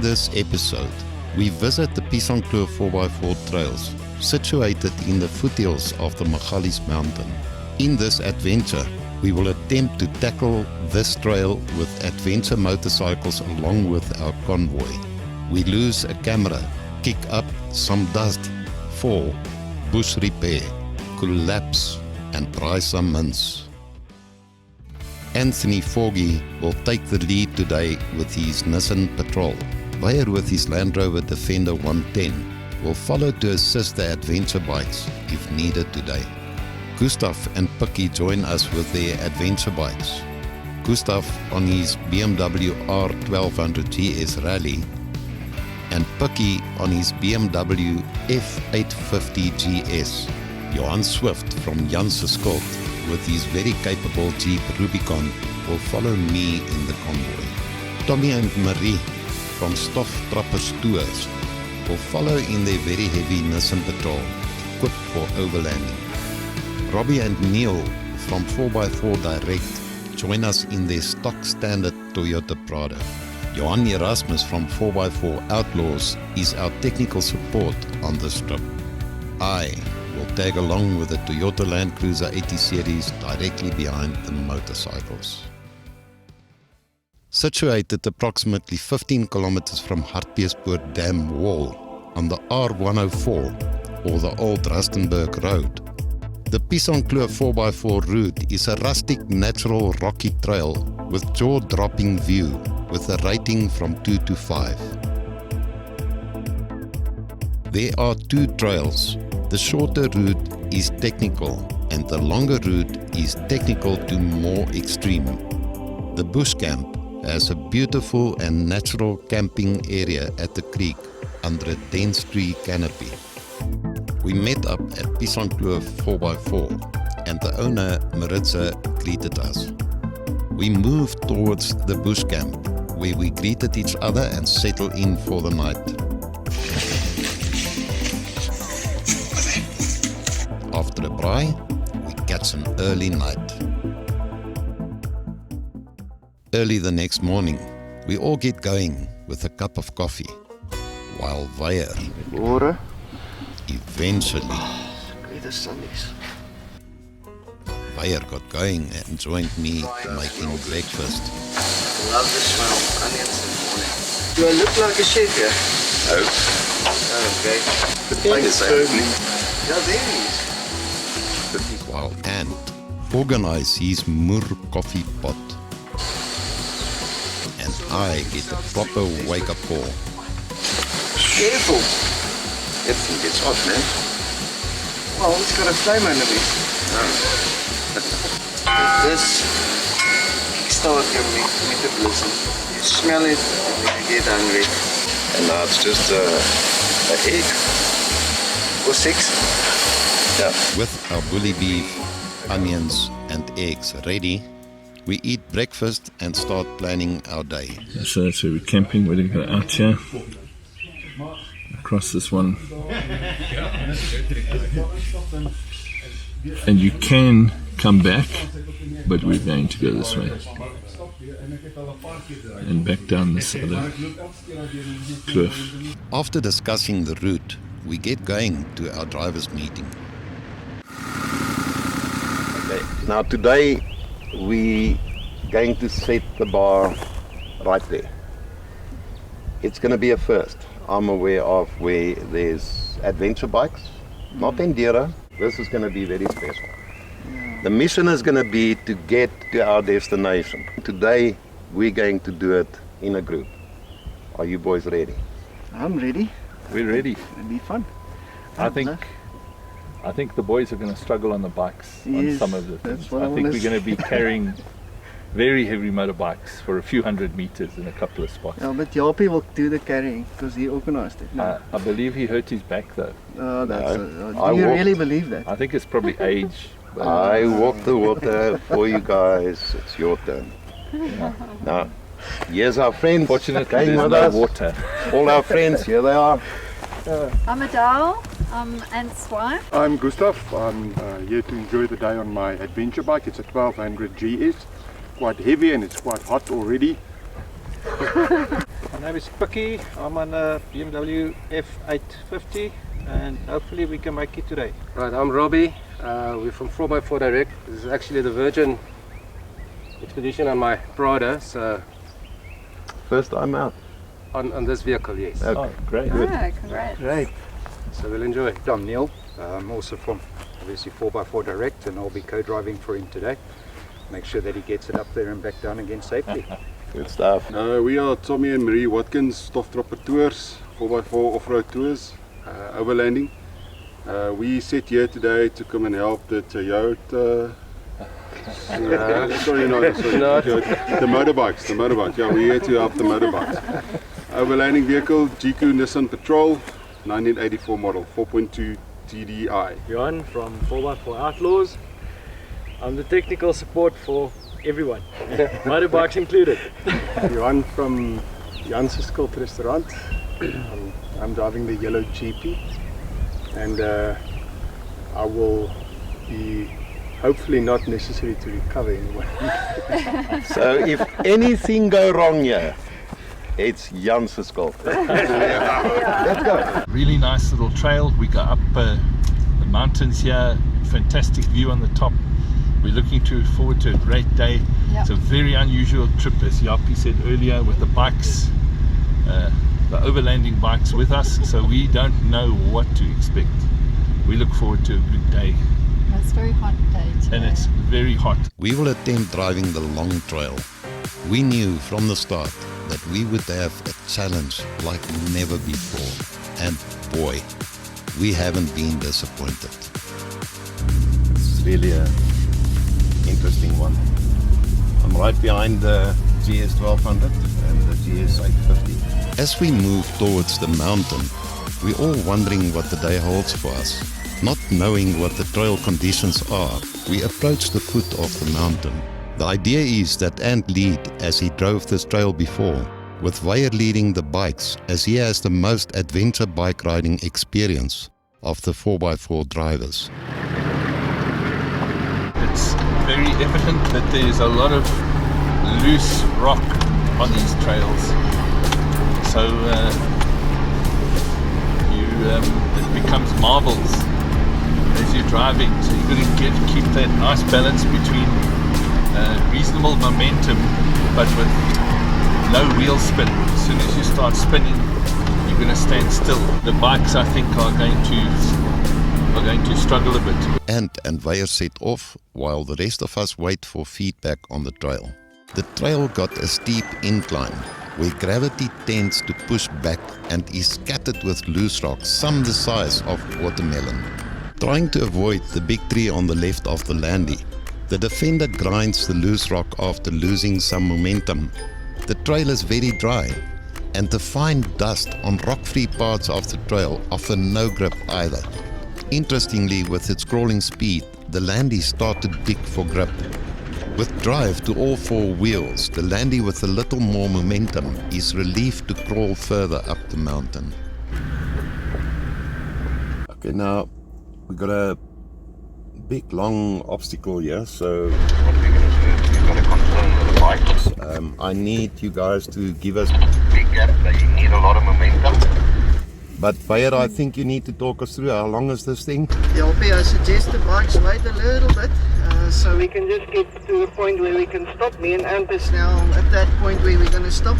this episode, we visit the Piesangkloof 4x4 trails, situated in the foothills of the Magalies Mountains. In this adventure, we will attempt to tackle this trail with adventure motorcycles along with our convoy. We lose a camera, kick up some dust, fall, bush repair, collapse, and try some mints. Anthony Foggy will take the lead today with his Nissan Patrol. Bayer with his Land Rover Defender 110 will follow to assist the adventure bikes if needed today. Gustav and Pikkie join us with their adventure bikes. Gustav on his BMW R1200 GS Rally and Pikkie on his BMW F850 GS. Johan Swift from Jan's Escort with his very capable Jeep Rubicon will follow me in the convoy. Tommy and Marie from Stoff Trappers Tours will follow in their very heavy Nissan Patrol, equipped for overlanding. Robbie and Neil from 4x4 Direct join us in their stock standard Toyota Prado. Johan Erasmus from 4x4 Outlaws is our technical support on this trip. I will tag along with the Toyota Land Cruiser 80 series directly behind the motorcycles. Situated approximately 15 kilometers from Hartbeespoort Dam wall on the R104 or the old Rustenburg Road, the Piesangkloof 4x4 route is a rustic natural rocky trail with jaw-dropping view with a rating from 2 to 5. There are two trails. The shorter route is technical and the longer route is technical to more extreme. The bush camp has a beautiful and natural camping area at the creek under a dense tree canopy. We met up at Piesangkloof 4x4 and the owner Maritza greeted us. We moved towards the bush camp where we greeted each other and settled in for the night. After a braai, we catch an early night. Early the next morning, we all get going with a cup of coffee, while Bayer eventually Bayer got going and joined me making breakfast. Love the smell of onions in the morning. Do I look like a chef here? No. Oh, okay. The thing is Yeah, there he is. While Ant organize his Moer coffee pot. And I get a proper wake-up call. Careful. Everything gets hot, man. Well, it's got a flame under me. This kickstart your metabolism. You smell it and you get hungry. And now it's just an egg. Or 6. Yeah. With our bully beef, onions and eggs ready, we eat breakfast and start planning our day. So that's where we're camping. We're going to go out here, across this one. And you can come back, but we're going to go this way. And back down this other cliff. After discussing the route, we get going to our driver's meeting. Okay. Now today we going to set the bar right there. It's going to be a first. I'm aware of where there's adventure bikes, not enduro. This is going to be very special. The mission is going to be to get to our destination. Today we're going to do it in a group. Are you boys ready? I'm ready. We're ready. It'll be fun. I think the boys are going to struggle on the bikes on Yes, some of the that's things. what I I think wanna we're going to be carrying very heavy motorbikes for a few hundred meters in a couple of spots. Yeah, but Japie will do the carrying because he organized it. No. I believe he hurt his back though. That's No. do I you walked. really believe that? I think it's probably age. But I walk the water for you guys. It's your turn. Now, here's our friends. fortunately, going there's with no us. water. All our friends, here they are. I'm Adele, I'm Ant's wife. I'm Gustav. I'm here to enjoy the day on my adventure bike. It's a 1200 GS. Quite heavy and it's quite hot already. My name is Picky. I'm on a BMW F850 and hopefully we can make it today. Right, I'm Robbie. We're from 4x4 Direct. This is actually the Virgin expedition on my Prada, so... First time out? On this vehicle, yes. Okay. Oh, great. Ah, congrats. Great. So we'll enjoy. I'm Neil. I'm also from obviously 4x4 Direct, and I'll be co-driving for him today. Make sure that he gets it up there and back down again safely. Good stuff. We are Tommy and Marie Watkins, Stoftropper Tours, 4x4 off-road tours, overlanding. We set here today to come and help the Toyota. Sorry, the motorbikes. Yeah, we're here to help the motorbikes. Overlanding vehicle, GQ Nissan Patrol, 1984 model, 4.2 TDI. Johan from 4x4 Outlaws. I'm the technical support for everyone, motorbikes included. Johan from Jan's Skuld Restaurant. I'm driving the yellow GP, and I will be hopefully not necessary to recover anyway. So if anything go wrong here, it's Jan's Skuld. Let's go. Really nice little trail. We go up the mountains here. Fantastic view on the top. We're looking forward to a great day. Yep. It's a very unusual trip, as Yapi said earlier, with the bikes, the overlanding bikes with us, so we don't know what to expect. We look forward to a good day. It's a very hot day today. And it's very hot. We will attempt driving the long trail. We knew from the start that we would have a challenge like never before. And boy, we haven't been disappointed. It's really an interesting one. I'm right behind the GS 1200 and the GS 850. As we move towards the mountain, we're all wondering what the day holds for us. Not knowing what the trail conditions are, we approach the foot of the mountain. The idea is that Ant lead as he drove this trail before, with Weyer leading the bikes as he has the most adventure bike riding experience of the 4x4 drivers. It's very evident that there's a lot of loose rock on these trails, so it becomes marbles as you're driving, so you've got to keep that nice balance between reasonable momentum but with no wheel spin. As soon as you start spinning, you're going to stand still. The bikes, I think, are going to struggle a bit. Ant and Weyer set off while the rest of us wait for feedback on the trail. The trail got a steep incline where gravity tends to push back and is scattered with loose rocks, some the size of watermelon. Trying to avoid the big tree on the left of the Landy, the Defender grinds the loose rock after losing some momentum. The trail is very dry, and the fine dust on rock-free parts of the trail offer no grip either. Interestingly, with its crawling speed, the Landy started to dig for grip. With drive to all four wheels, the Landy with a little more momentum is relieved to crawl further up the mountain. Okay, now we've got a big long obstacle here, so what we're going to do is we've got to confirm with the bikes. I need you guys to give us big gap. They need a lot of momentum. But Bayer, I think you need to talk us through how long is this thing? Yapi, I suggest the bikes wait a little bit so we can just get to a point where we can stop. Me and Ant is now at that point where we're going to stop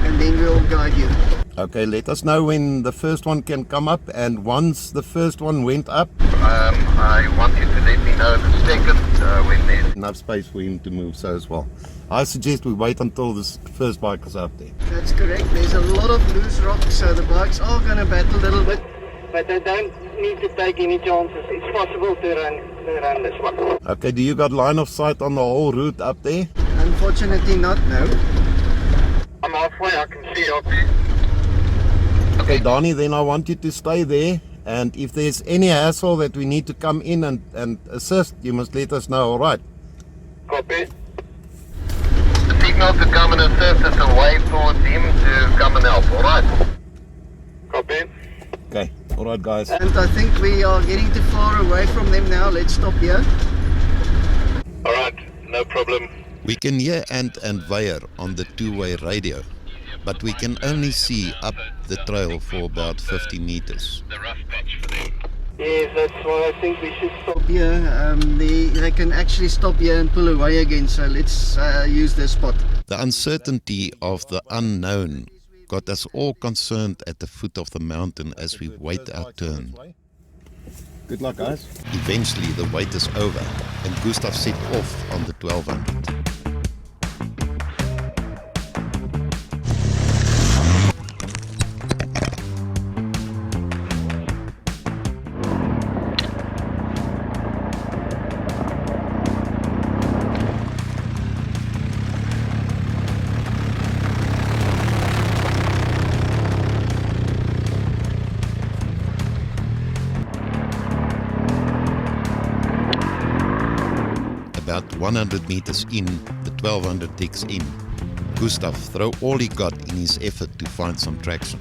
and then we'll guide you. Okay, let us know when the first one can come up, and once the first one went up, I want you to let me know the second when there's enough space for him to move so as well. I suggest we wait until this first bike is up there. That's correct. There's a lot of loose rocks, so the bikes are going to battle a little bit, but they don't need to take any chances. It's possible to run this one. Okay, do you got line of sight on the whole route up there? Unfortunately not, no. I'm halfway, I can see up there. Okay, Donnie, then I want you to stay there, and if there's any hassle that we need to come in and assist, you must let us know, alright? Copy. The signal to come and assist is a wave towards him to come and help, alright? Copy. Okay, alright guys. And I think we are getting too far away from them now. Let's stop here. Alright, no problem. We can hear Ant and Weyer on the two-way radio. but we can only see up the trail for about 50 meters. Yes, that's why I think we should stop here. They can actually stop here and pull away again, so let's use this spot. The uncertainty of the unknown got us all concerned at the foot of the mountain as we wait our turn. Good luck, guys. Eventually the wait is over and Gustav set off on the 1200. About 100 meters in, the 1200 takes in. Gustav throw all he got in his effort to find some traction.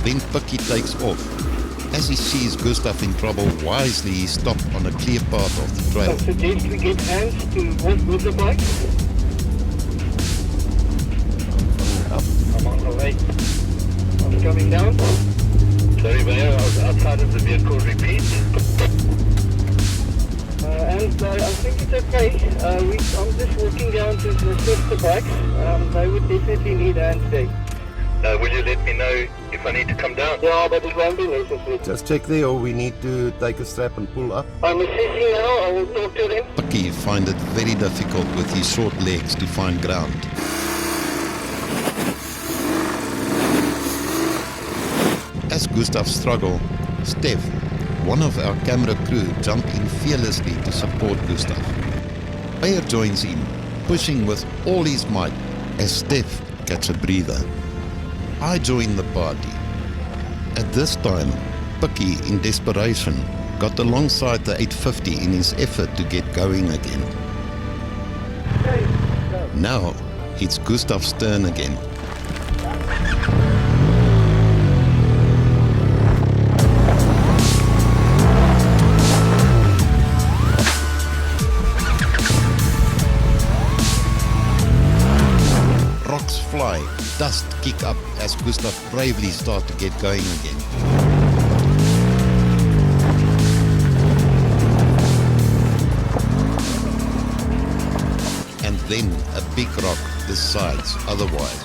Then Picky takes off. As he sees Gustav in trouble, wisely he stopped on a clear part of the trail. I suggest we get hands to walk with the bike. I'm on the way. I'm coming down. Sorry, Mayor, I was outside of the vehicle. Repeat. And I think it's okay. I'm just walking down to assist the bikes. They would definitely need hands today. Will you let me know if I need to come down? Yeah, but it won't be necessary. Just check there, or we need to take a strap and pull up. I'm assessing now. I will talk to them. Picky find it very difficult with his short legs to find ground. As Gustav struggled, Steph, one of our camera crew, jumped in fearlessly to support Gustav. Bayer joins in, pushing with all his might as Steph catches a breather. I join the party. At this time, Picky, in desperation, got alongside the 850 in his effort to get going again. Now, it's Gustav's turn again. Rocks fly, dust kick up as Gustav bravely starts to get going again. And then a big rock decides otherwise.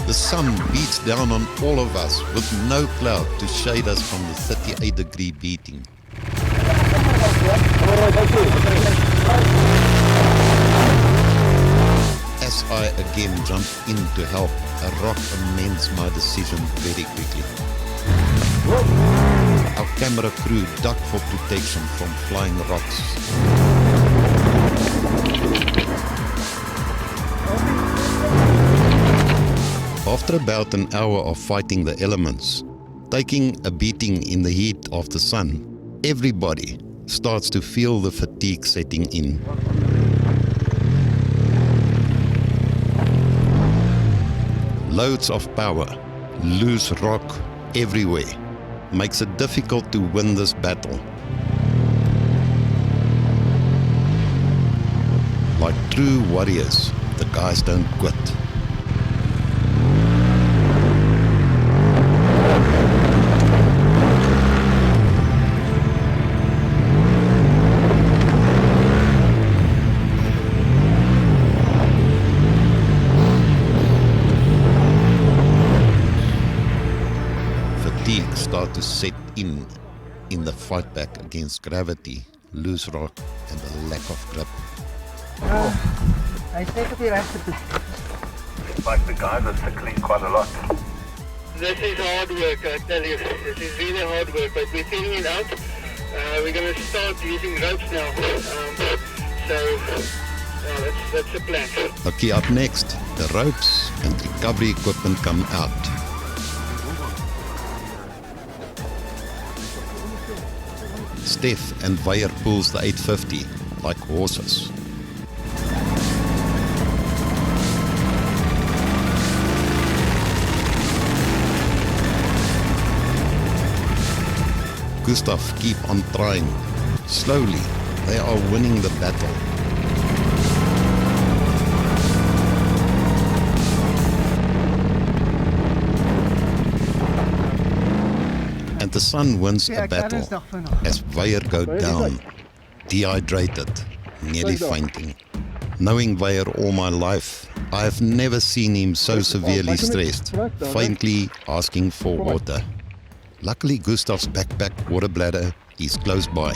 The sun beats down on all of us with no cloud to shade us from the 38-degree beating. As I again jump in to help, a rock amends my decision very quickly. Our camera crew duck for protection from flying rocks. After about an hour of fighting the elements, taking a beating in the heat of the sun, everybody starts to feel the fatigue setting in. Loads of power, loose rock everywhere, makes it difficult to win this battle. Like true warriors, the guys don't quit. Start to set in the fight back against gravity, loose rock and a lack of grip. I think we have to. Like the guys are tickling quite a lot. This is hard work, I tell you. This is really hard work, but we're figuring it out. We're going to start using ropes now. So, that's the plan. Lucky up next, the ropes and recovery equipment come out. Steph and Weyer pulls the 850 like horses. Gustav keep on trying. Slowly, they are winning the battle. And the sun wins a battle as Weyer go down, dehydrated, nearly fainting. Knowing Weyer all my life, I have never seen him so severely stressed, faintly asking for water. Luckily, Gustav's backpack water bladder is close by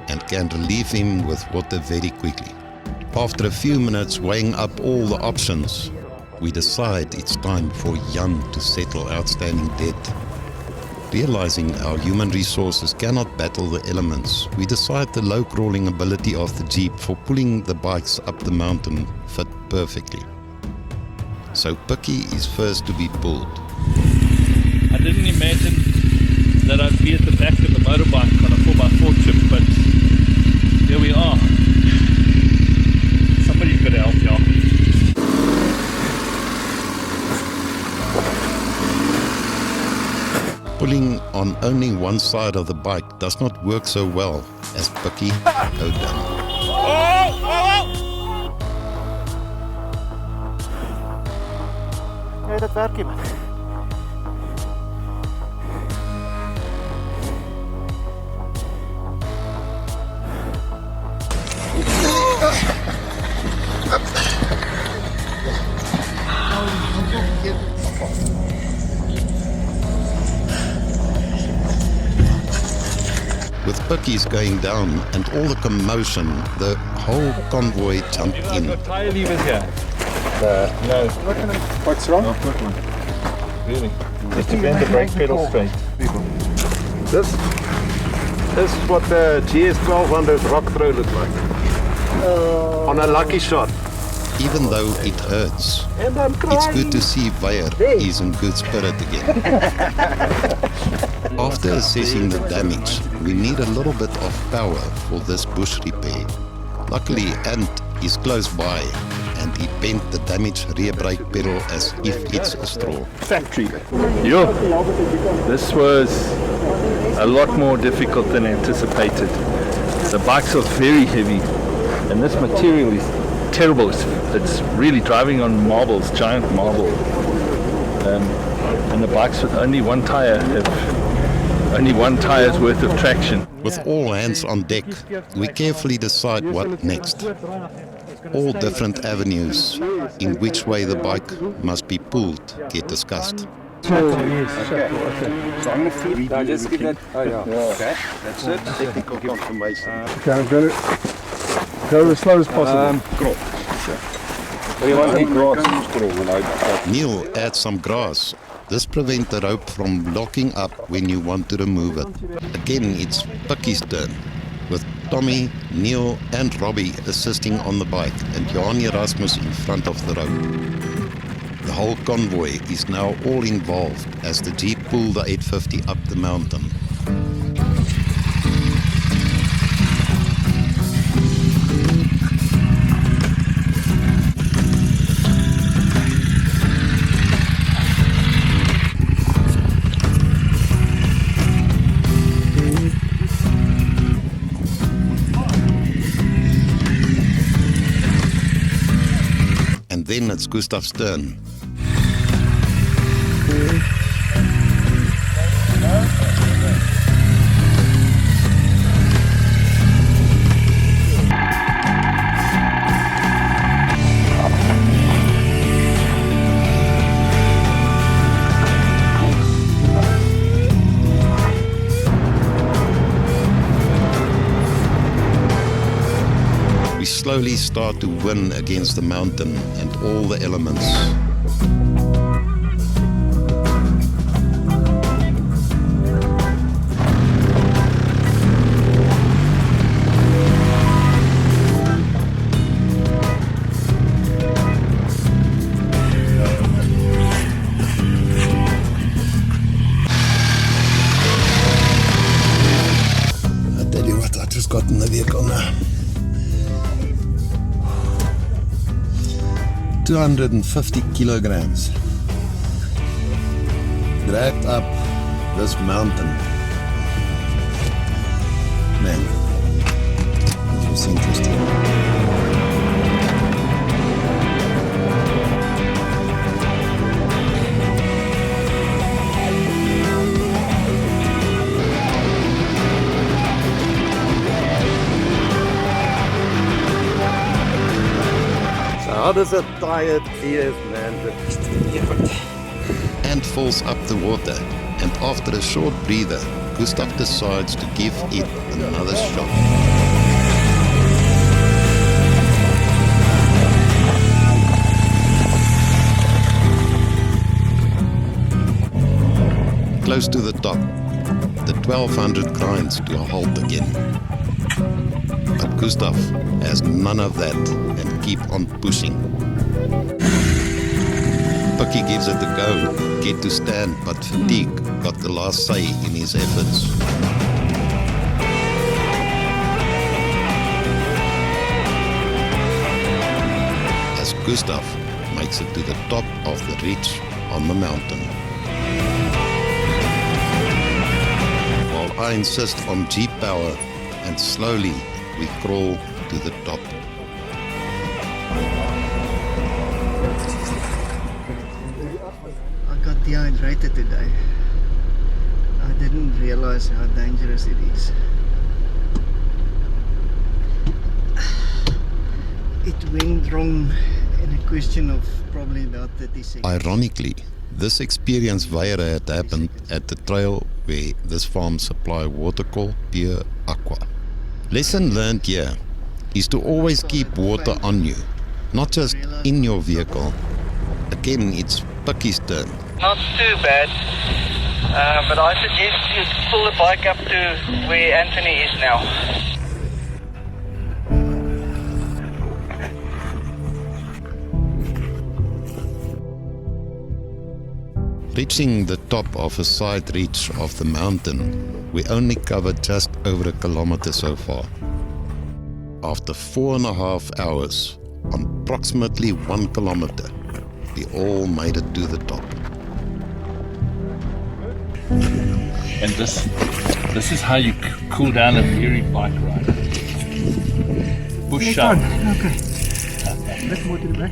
and can relieve him with water very quickly. After a few minutes weighing up all the options, we decide it's time for Jan to settle outstanding debt. Realizing our human resources cannot battle the elements, we decide the low crawling ability of the Jeep for pulling the bikes up the mountain fit perfectly. So Picky is first to be pulled. I didn't imagine that I'd be at the back of the motorbike on a 4x4 trip, but here we are. Somebody's got to help y'all. Pulling on only one side of the bike does not work so well as Picky go down. Nee, dat werkt niet, man. With Pickies going down and all the commotion, the whole convoy jumped in. Tire levers here. No. What's wrong? Not got one. Really? Just to bend the brake pedal straight. This is what the GS 1200 rock throw looks like. On a lucky shot. Even though it hurts, it's good to see Weyer is in good spirit again. After assessing the damage, we need a little bit of power for this bush repair. Luckily, Ant is close by and he bent the damaged rear brake pedal as if it's a straw. Factory. Yo, this was a lot more difficult than anticipated. The bikes are very heavy and this material is terrible. It's really driving on marbles, giant marble. And the bikes with only one tire have only one tire's worth of traction. With all hands on deck, we carefully decide what next. All different avenues in which way the bike must be pulled get discussed. So I'm going to feed. No, just give that. Oh yeah. Okay. That's it. Technical confirmation. Okay, I'm going to go as slow as possible. Neil adds some grass. This prevents the rope from locking up when you want to remove it. Again, it's Picky's turn, with Tommy, Neil and Robbie assisting on the bike and Jan Erasmus in front of the rope. The whole convoy is now all involved as the Jeep pull the 850 up the mountain. Then it's Gustav's turn. Slowly start to win against the mountain and all the elements. 250 kilograms dragged up this mountain. Man, it was interesting. How does a tired ears man Falls up the water, and after a short breather, Gustav decides to give it another shot. Close to the top, the 1200 grinds to a halt again. But Gustav has none of that and keep on pushing. Bucky gives it a go, get to stand, but fatigue got the last say in his efforts. As Gustav makes it to the top of the ridge on the mountain. While I insist on Jeep power, and slowly we crawl to the top. Dehydrated today. I didn't realize how dangerous it is. It went wrong in a question of probably about 30 seconds. Ironically, this experience Weyer had happened at the trail where this farm supply water called Pure Aqua. Lesson learned here is to always keep water on you, not just in your vehicle. Again, it's Bucky's turn. Not too bad, but I suggest you pull the bike up to where Anthony is now. Reaching the top of a side ridge of the mountain, we only covered just over 1 kilometer so far. After 4.5 hours, on approximately 1 kilometer, we all made it to the top. And this is how you cool down a weary bike ride. Bush shot. Okay. Let's move to the back.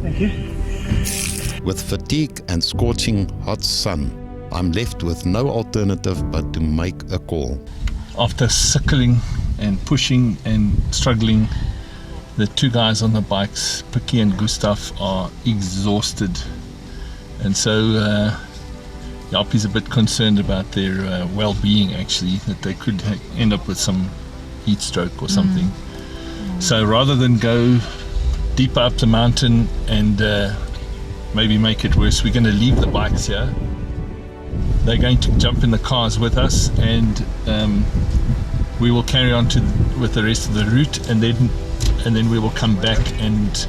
Thank you. With fatigue and scorching hot sun, I'm left with no alternative but to make a call. After suckling and pushing and struggling, the two guys on the bikes, Picky and Gustav, are exhausted. And so Jaap is a bit concerned about their well-being, actually, that they could end up with some heat stroke or something. So rather than go deeper up the mountain and maybe make it worse, we're going to leave the bikes here. They're going to jump in the cars with us, and we will carry on with the rest of the route, and then we will come back and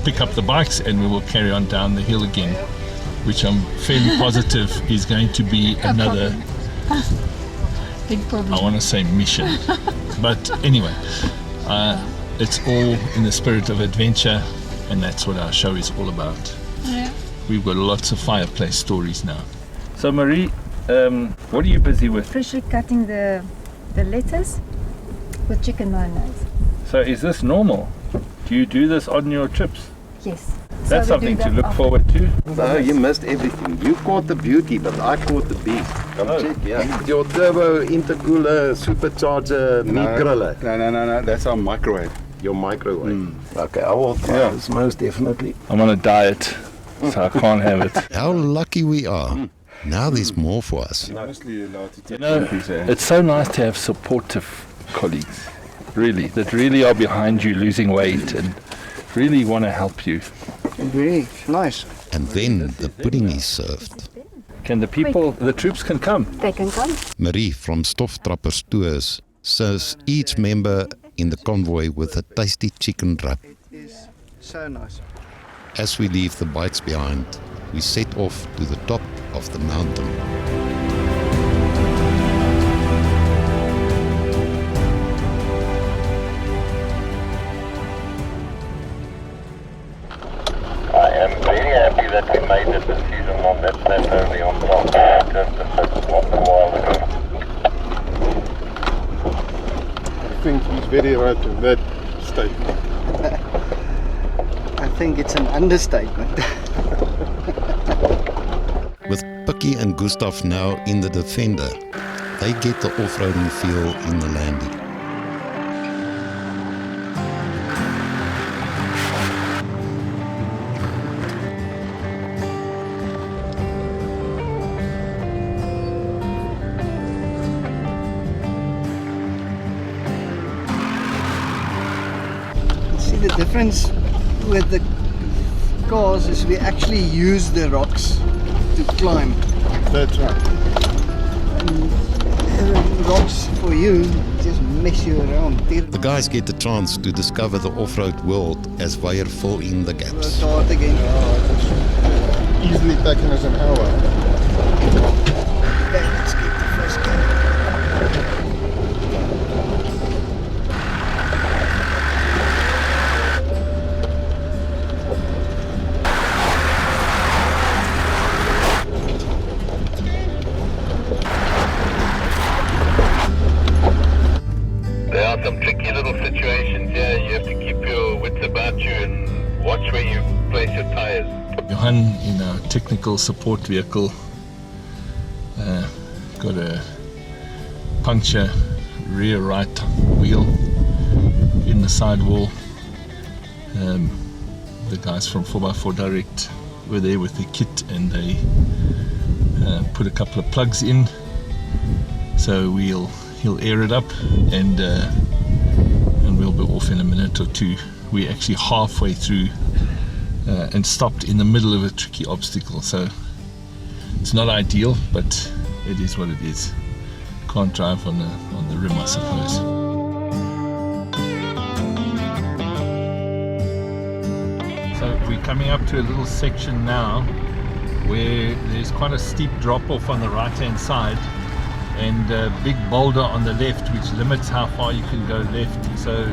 pick up the bikes, and we will carry on down the hill again, which I'm fairly positive is going to be another big problem. I want to say mission. But anyway, it's all in the spirit of adventure, and that's what our show is all about. Yeah. We've got lots of fireplace stories now. So Marie, what are you busy with? Freshly cutting the lettuce with chicken mayonnaise. So is this normal? Do you do this on your trips? Yes. That's So we do something to that look often. forward to. No, you missed everything. You caught the beauty, but I caught the beast. Come Oh. check, yeah. Your turbo, intercooler, supercharger, meat griller. No, that's our microwave. Your microwave. Okay, I will try this most definitely. I'm on a diet, so I can't have it. How lucky we are. Now there's more for us. Mostly allowed to take You know, it's so nice to have supportive colleagues, really, that really are behind you losing weight and really want to help you. Very nice. And then the pudding is served. Can the people, the troops can come? They can come. Marie from Stoftrappers Tours serves each member in the convoy with a tasty chicken wrap. It is so nice. As we leave the bikes behind, we set off to the top of the mountain. am very happy that we made the decision on that flat early on top. Just a while ago. I think he's very right in that statement. I think it's an understatement. With Picky and Gustav now in the Defender, they get the off-roading feel in the landing. See, the difference with the cars is we actually use the rocks to climb. That's right. And rocks for you just mess you around. The guys get the chance to discover the off-road world as Weyer fill in the gaps. Start again. Easily taken as an hour. Okay, let's get the first game. There are some tricky little situations here. You have to keep your wits about you and watch where you place your tires. Johan in our technical support vehicle got a puncture rear right wheel in the sidewall. The guys from 4x4 Direct were there with the kit and they put a couple of plugs in, so he'll air it up and we'll be off in a minute or two. We're actually halfway through and stopped in the middle of a tricky obstacle, so it's not ideal, but it is what it is. Can't drive on the rim, I suppose. So we're coming up to a little section now where there's quite a steep drop off on the right hand side and a big boulder on the left which limits how far you can go left, so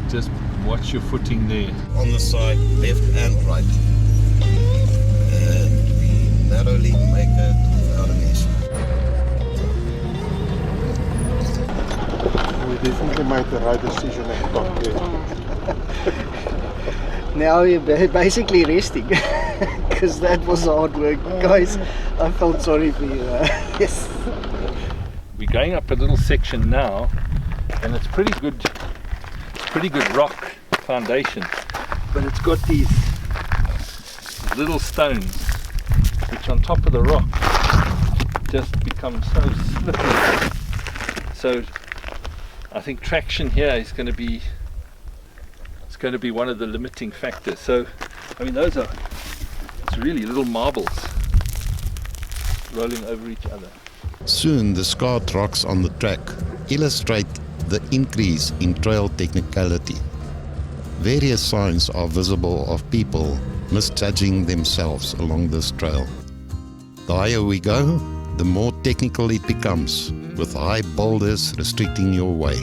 just watch your footing there. On the side, left and right. And we narrowly make it without a mess. We definitely made the right decision at the top there. Now you're basically resting because that was hard work, guys. I felt sorry for you. Yes. We're going up a little section now, and it's pretty good rock foundation, but it's got these little stones which on top of the rock just become so slippery. So I think traction here is going to be one of the limiting factors. So I mean, it's really little marbles rolling over each other. Soon the scarred rocks on the track illustrate the increase in trail technicality. Various signs are visible of people misjudging themselves along this trail. The higher we go, the more technical it becomes, with high boulders restricting your way.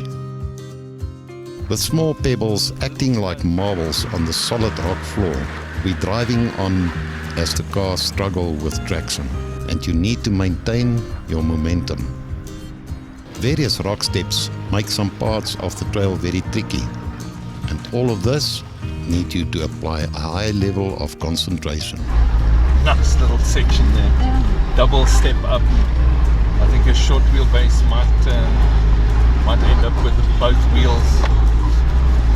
With small pebbles acting like marbles on the solid rock floor, we're driving on as the cars struggle with traction, and you need to maintain your momentum. Various rock steps make some parts of the trail very tricky, and all of this need you to apply a high level of concentration. Nice little section there. Yeah. Double step up. I think a short wheelbase might end up with both wheels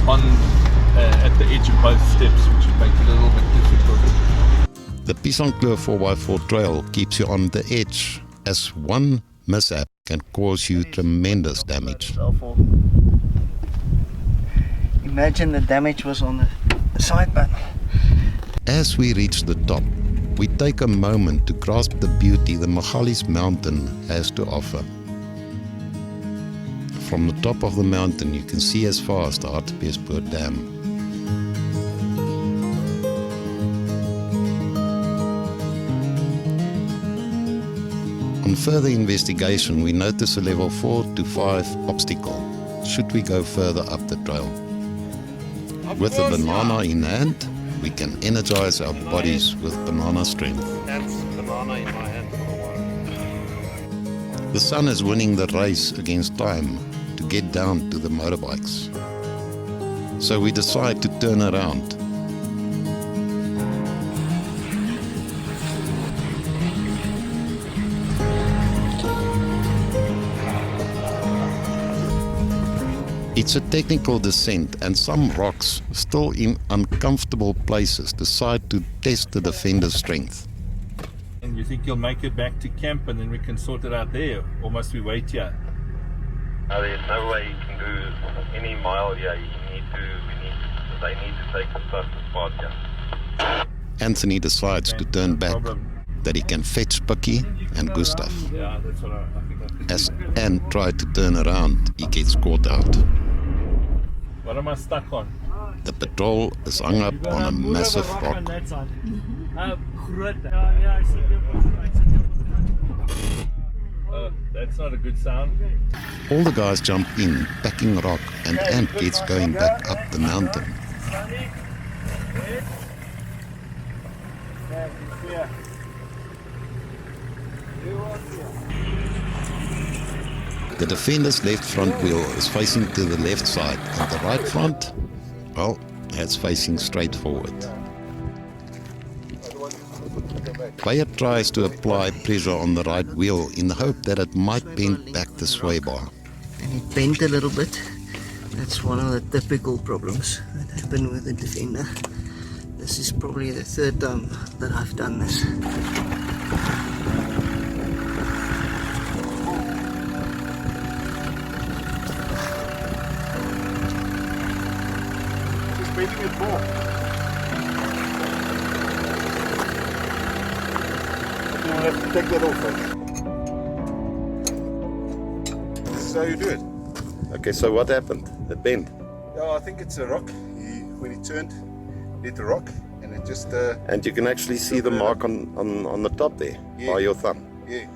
on at the edge of both steps, which would make it a little bit difficult. The Piesangkloof 4x4 trail keeps you on the edge, as one mishap can cause you tremendous damage. Imagine the damage was on the side button. As we reach the top, we take a moment to grasp the beauty the Magalies Mountain has to offer. From the top of the mountain you can see as far as the Hartbeespoort Dam. On further investigation, we notice a level 4 to 5 obstacle, should we go further up the trail. With a banana in hand, we can energize our bodies with banana strength. That's banana in my hand for a while. The sun is winning the race against time to get down to the motorbikes. So we decide to turn around. It's a technical descent, and some rocks, still in uncomfortable places, decide to test the defender's strength. And you think you'll make it back to camp and then we can sort it out there? Or must we wait here? There's no way you can do any mile here. They need to take the stuff apart here. Anthony decides to turn back, that he can fetch Pikkie and Gustav. Yeah, that's what I think I could As Ant tried to turn around, he gets caught out. What am I stuck on? The patrol is hung up on a massive rock. That's not a good sound. All the guys jump in, packing rock, and Ant gets going back up the mountain. The defender's left front wheel is facing to the left side, and the right front, well, that's facing straight forward. Bayer tries to apply pressure on the right wheel in the hope that it might bend back the sway bar. And it bent a little bit. That's one of the typical problems that happen with the Defender. This is probably the third time that I've done this. Just bending it more. You'll have to take that off, This is how you do it. Okay, so what happened? It bent. Yeah, I think it's a rock. When he turned, hit the rock, and it just... And you can actually see the mark on the top there, by your thumb. Yeah.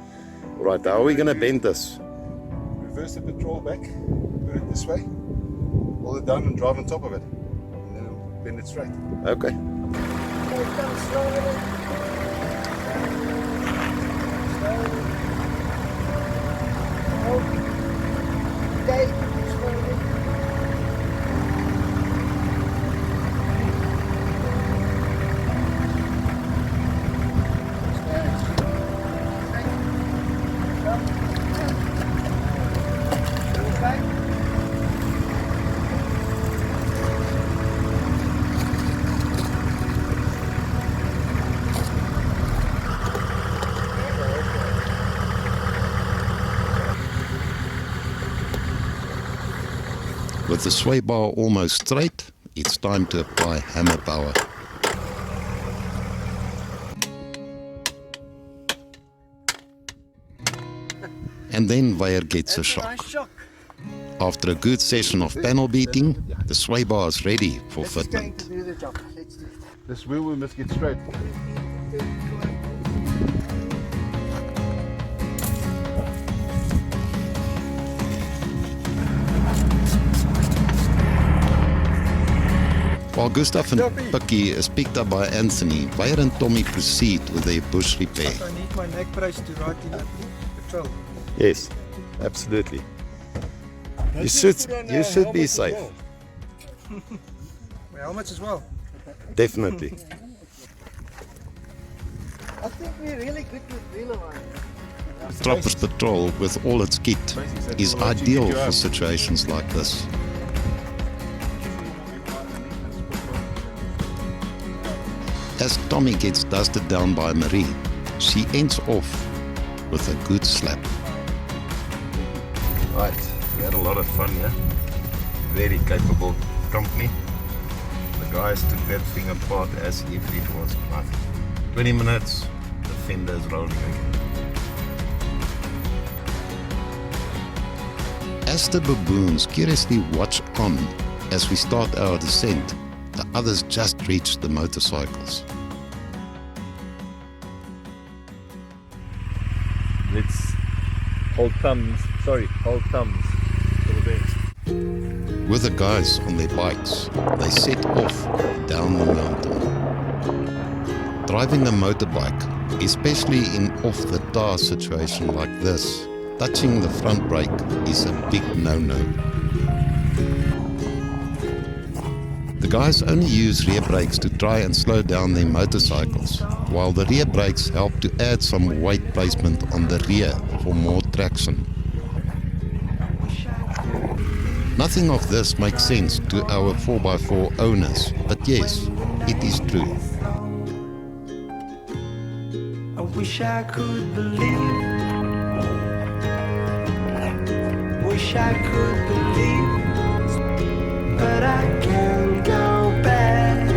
Right, how are we going to bend this? Reverse the patrol back, put it this way, hold it down and drive on top of it, and then it'll bend it straight. Okay. With the sway bar almost straight, it's time to apply hammer power. And then Bayer gets a shock. After a good session of panel beating, the sway bar is ready for fitment. This wheel we must get straight. While Gustav and Pikkie is picked up by Anthony, Bayer and Tommy proceed with their bush repair. I need my neck brace to ride in the patrol. Yes, absolutely. You should be safe. My helmets as well. Definitely. I think we're really good with wheel line. Tropper's patrol, with all its kit, is ideal for situations like this. As Tommy gets dusted down by Marie, she ends off with a good slap. Right, we had a lot of fun here. Very capable company. The guys took that thing apart as if it was nothing. 20 minutes, the fender's rolling again. As the baboons curiously watch on as we start our descent, the others just reach the motorcycles. Let's hold thumbs for the best. With the guys on their bikes, they set off down the mountain. Driving a motorbike, especially in off-the-tar situation like this, touching the front brake is a big no-no. The guys only use rear brakes to try and slow down their motorcycles, while the rear brakes help to add some weight placement on the rear for more traction. Nothing of this makes sense to our 4x4 owners, but yes, it is true. I wish I could believe. Wish I could believe, but I can't go back.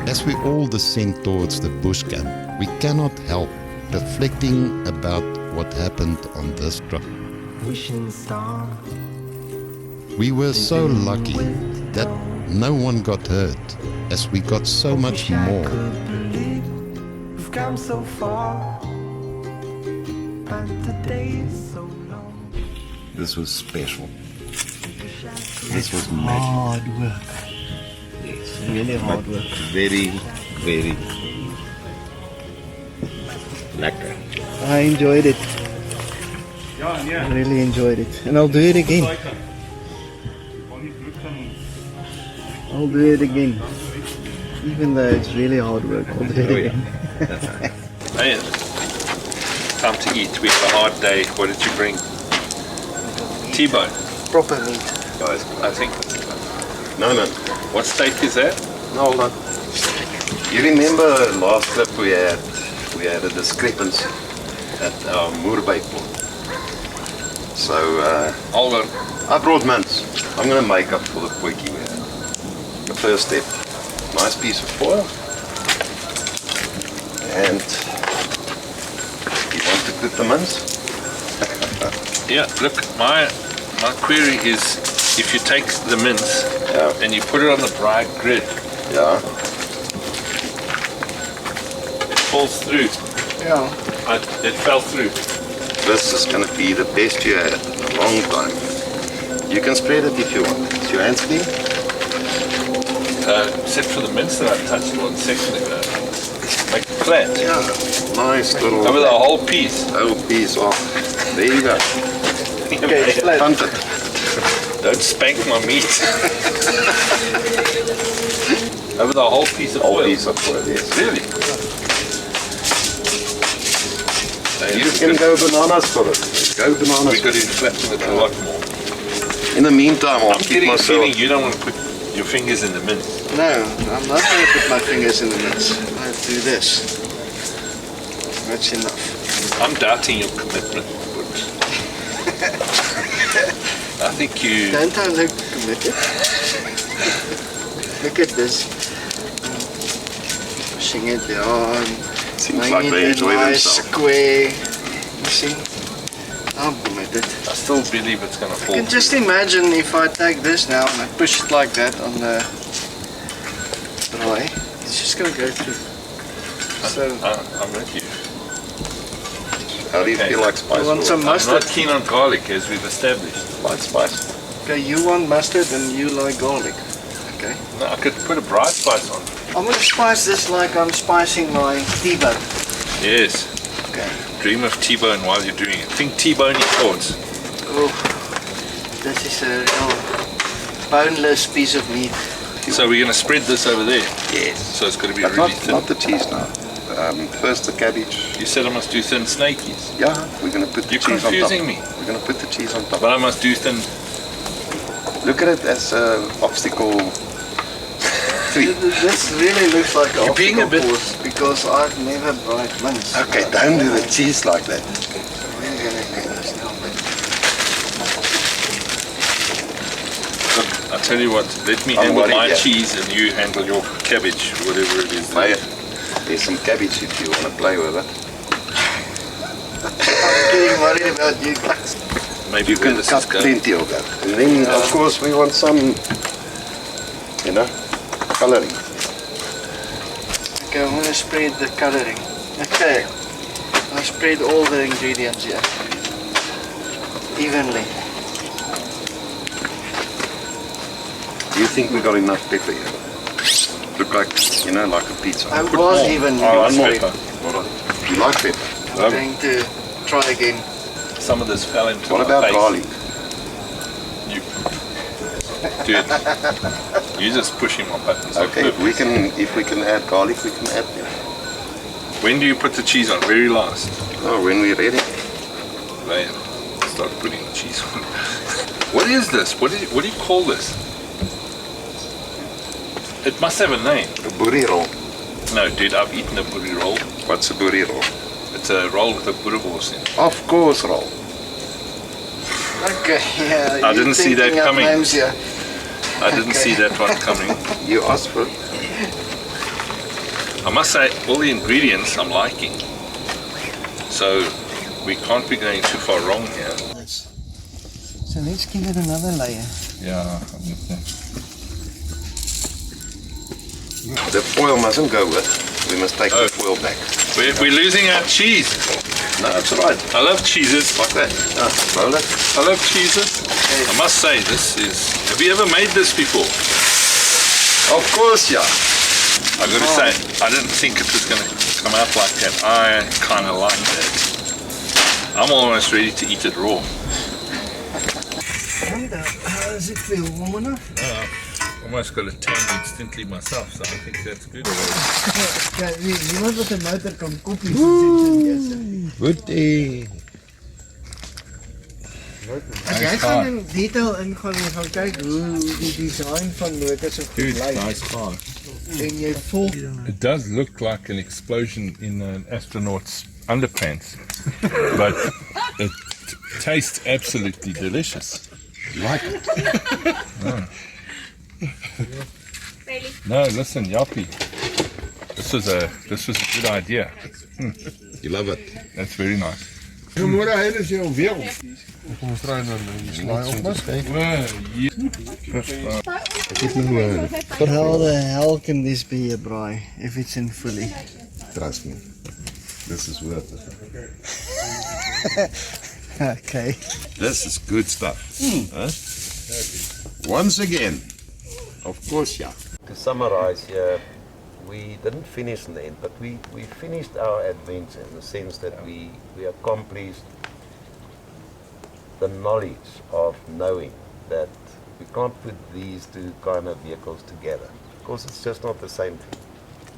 As we all descend towards the bush camp, we cannot help reflecting about what happened on this trip. Wishing star. We were so lucky that no one got hurt, as we got so much more. We've come so far, but the day is so long. This was special. This was magic. Hard work. Yes. Really hard work. Very, very lekker. I enjoyed it. I really enjoyed it. And I'll do it again. I'll do it again. Even though it's really hard work, I'll do it again. Hey, time to eat. We had a hard day. What did you bring? T-bone. Proper meat. Guys, I think. No. What steak is that? No, hold on. You remember last trip we had a discrepancy at our Hartbeespoort. So, hold on. I brought mince. I'm going to make up for the quickie we had. The first step, nice piece of foil. And you want to cook the mince? Yeah, look, my query is if you take the mince and you put it on the bride grid, it falls through. Yeah. It fell through. This is going to be the best you had in a long time. You can spread it if you want. Is your hands clean? Except for the mince that I touched 1 second ago. Make it flat. Yeah. Nice little... Over the whole piece. Whole piece off. There you go. Okay, it's flat. Punt it. Don't spank my meat. Over the whole piece of foil. Whole piece of foil, yes. Really? You can go bananas for it. Go bananas. We got to flatten it a lot more. In the meantime, I'll I'm keep getting a myself... feeling you don't want to put your fingers in the mince. No, I'm not going to put my fingers in the mince. I do this. That's enough. I'm doubting your commitment. I think you... Don't I look committed? Look at this. Pushing it down. Seems like they enjoy nice themselves. Square. You see? I'm committed. I still believe it's going to fall You can just imagine if I take this now and I push it like that on the braai, it's just going to go through. So I'm with you. How do you feel like spice? You want some mustard? I'm not keen on garlic, as we've established. Like spice. Okay, you want mustard and you like garlic. Okay. No, I could put a bright spice on. I'm going to spice this like I'm spicing my T-bone. Yes. Okay. Dream of T-bone while you're doing it. Think T-bone thoughts. Oh, this is a real boneless piece of meat. So we're going to spread this over there? Yes. So it's going to be But really thin. not the cheese now. First the cabbage. You said I must do thin snakies. Yeah, we're going to put the You're cheese on top. confusing me. We're going to put the cheese on top. But I must do thin. Look at it as an obstacle 3. This really looks like an You're being a bit... course because I've never fried mince. Okay, don't do the cheese like that. We're going to do this now. Look, I'll tell you what. Let me I'm handle worried, my yeah. cheese and you handle your cabbage, whatever it is. Mate, there's some cabbage if you want to play with it. I'm getting worried about you. Maybe You can cut plenty of that. And then, of course, we want some, you know, coloring. Okay, I'm going to spread the coloring. Okay, I spread all the ingredients here. evenly. Do you think we got enough pepper here? Look like, you know, like a pizza. I was evenly. one more. Pepper. All right. You like pepper? I'm going to try again. Some of this fell into What my about face. garlic? Dude, you just push him on buttons. Okay, if we can add garlic, we can add them. When do you put the cheese on? Very last. Oh, when we're ready. Right. Start putting the cheese on. What is this? What do you call this? It must have a name. A boerie roll. No, dude, I've eaten a boerie roll. What's a boerie roll? It's a roll with a boerewors in it. Of course, roll. Okay, yeah. I didn't see that coming. Yeah. I didn't see that one coming. You asked for it. I must say, all the ingredients I'm liking. So we can't be going too far wrong here. So let's give it another layer. Yeah. The foil mustn't go with. We must take the foil back. We're losing our cheese. No, that's all right. I love cheeses. Like that. Roll it. I love cheeses. I must say, this is... Have you ever made this before? Of course, yeah. I got to say, I didn't think it was going to come out like that. I kind of like that. I'm almost ready to eat it raw. How does it feel? Warm enough? Almost got a tan instantly myself, so I think that's good. Kijk, iemand wat 'n motor kan koppies sit. Goedie. As jy gaan in detail ingaan en gaan kyk hoe die design van motors of Dude, lyk. nice car. En jy volg It does look like an explosion in an astronaut's underpants, but it tastes absolutely delicious. Like it. Oh. No, listen, Yappie. This was a good idea. You love it. That's very nice. Goedemorgen, hier is jouw wereld. Kom ons draai dan die slaai op mas. How the hell can this be a braai if it's in fully? Trust me. This is worth it. Okay. This is good stuff. Huh? Once again. Of course, yeah. To summarize here, we didn't finish in the end, but we finished our adventure in the sense that we accomplished the knowledge of knowing that we can't put these two kind of vehicles together. Of course, it's just not the same thing.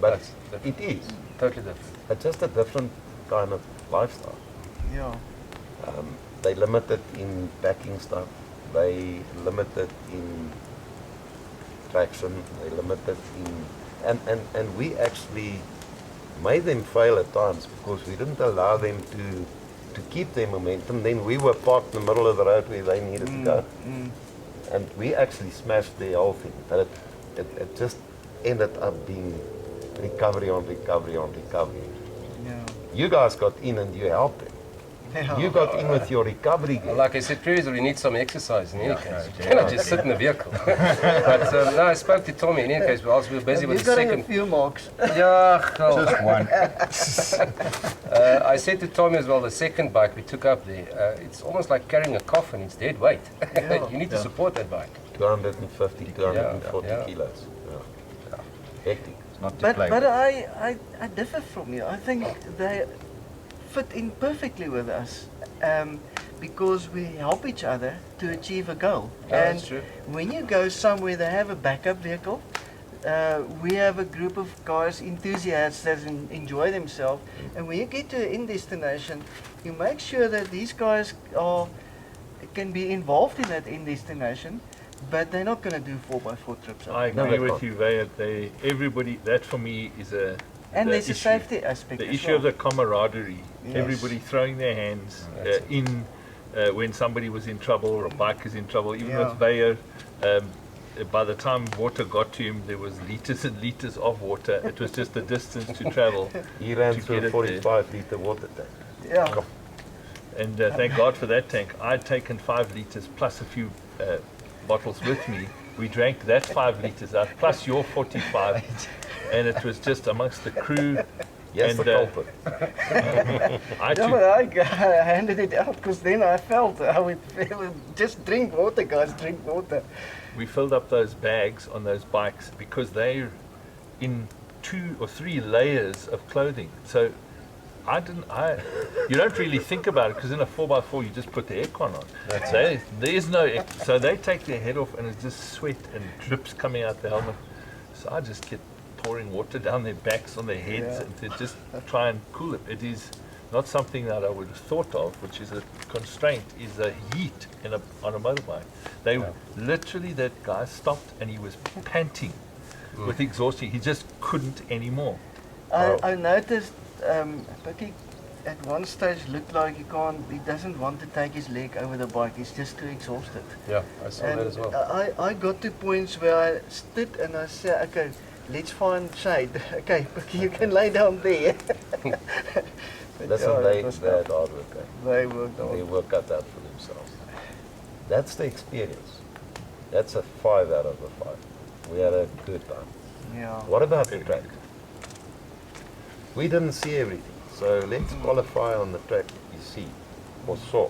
But it is. Totally different. It's just a different kind of lifestyle. Yeah. They limited in packing stuff. They limited in traction. They limited in and we actually made them fail at times because we didn't allow them to keep their momentum. Then we were parked in the middle of the road where they needed to go, and we actually smashed the whole thing. But it just ended up being recovery on recovery on recovery. Yeah. You guys got in and you helped them. Yeah. You got in with your recovery gear. Like I said previously, we need some exercise in any case. You cannot just sit in the vehicle. But no, I spoke to Tommy in any case, whilst we were busy with the second... a few marks. Yeah, Just one. I said to Tommy as well, the second bike we took up there, it's almost like carrying a coffin, it's dead weight. You need to support that bike. 250, 240 kilos. Yeah. Hectic. But I differ from you. I think they fit in perfectly with us because we help each other to achieve a goal. And that's true. when you go somewhere, they have a backup vehicle. We have a group of cars enthusiasts that enjoy themselves, and when you get to an end destination, you make sure that these guys can be involved in that end destination. But they're not going to do 4x4 trips. I agree with you, Vaya. Everybody, that for me is a... And there's a issue. safety aspect The as issue well. of the camaraderie. Yes. Everybody throwing their hands in when somebody was in trouble or a bike is in trouble. Even Yeah. with Vaya, by the time water got to him, there was liters and liters of water. It was just the distance to travel. He ran to through get a it there. 45-litre water tank. Yeah. And thank God for that tank. I'd taken 5 liters plus a few bottles with me. We drank that 5 liters out plus your 45, and it was just amongst the crew. Yes, the culprit. I handed it out because then I felt I would feel, just drink water, guys, drink water. We filled up those bags on those bikes because they're in 2 or 3 layers of clothing. So you don't really think about it because in a 4x4 you just put the aircon on. There's no, so they take their head off and it's just sweat and drips coming out the helmet. So I just kept pouring water down their backs, on their heads, and to just try and cool it. It is not something that I would have thought of, which is a constraint, is a heat on a motorbike. They literally, that guy stopped and he was panting with exhaustion. He just couldn't anymore. I noticed Bucky at one stage looked like he doesn't want to take his leg over the bike. He's just too exhausted. Yeah, I saw that as well. I got to points where I stood and I said, okay, let's find shade. Okay, Bucky, you can lay down there. Listen, they had hard work. They worked hard. They work out that for themselves. That's the experience. That's a 5 out of a 5. We had a good time. Yeah. What about the track? We didn't see everything, so let's qualify on the track you see or saw.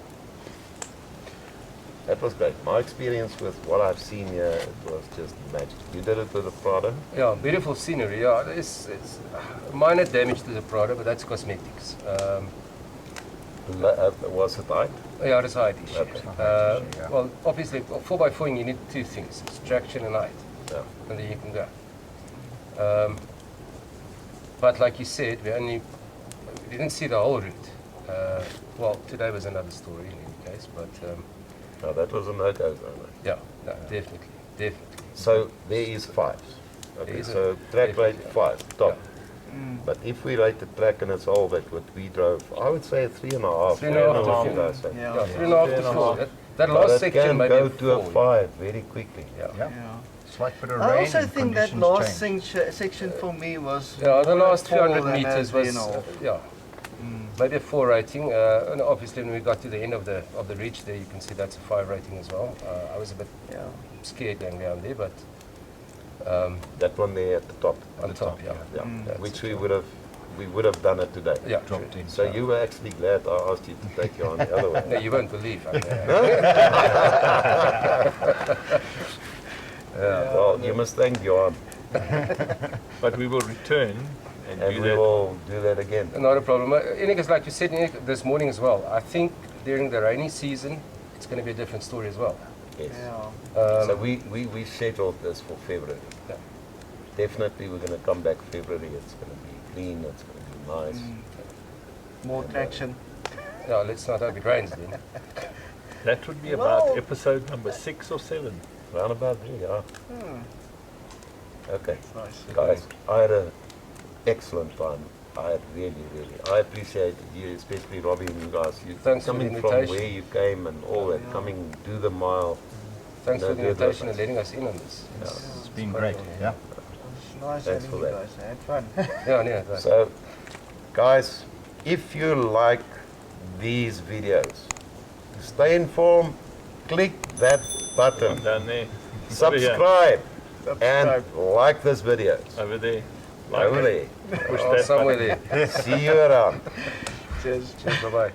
That was great. My experience with what I've seen here, it was just magic. You did it with the Prado? Yeah, beautiful scenery. Yeah, it's minor damage to the Prado, but that's cosmetics. Was it height? Yeah, it's height issue. Okay. Well, obviously, 4x4 you need 2 things: it's traction and height, and then you can go. But like you said, we didn't see the whole route. Well, today was another story in any case, but. No, that was a no-go zone. Yeah, no, definitely. So there is 5s. Okay, so track rate 5, top. Yeah. But if we rate the track and it's all that what we drove, I would say 3.5. 3.5 to 4. Yeah, 3.5 to 4. That last section can maybe go to a 5 very quickly. Yeah. It's like for the I rain also and think that conditions last section for me was the last few 4 hundred meters was maybe a 4 rating. And obviously when we got to the end of the reach there, you can see that's a 5 rating as well. I was a bit scared going down there, but that one there at the top. On the top, Which we would have done it today. Yeah. So you were actually glad I asked you to take you on the other way. No, you won't believe. Well, you must thank Johan. But we will return and we will do that again. Not a problem. Because like you said this morning as well, I think during the rainy season, it's going to be a different story as well. Yes. So we scheduled this for February. Yeah. Definitely we're going to come back February. It's going to be clean. It's going to be nice. More traction. Yeah, let's not hope it rains then. That would be about episode number 6 or 7. Round about there, Okay. Nice. Guys, I had an excellent time. I really, I appreciate you, especially Robbie and you guys. You Thanks coming for the from invitation. where you came and all that, coming do the mile. Thanks for the invitation and letting us in on this. It's been great. Yeah. It's nice Thanks having for you that. guys. I had fun. Yeah. So, guys, if you like these videos, to stay informed, click that button. Down there. Subscribe and like this video. Over there. Over there. Push that somewhere button. there. See you around. Cheers. Bye-bye.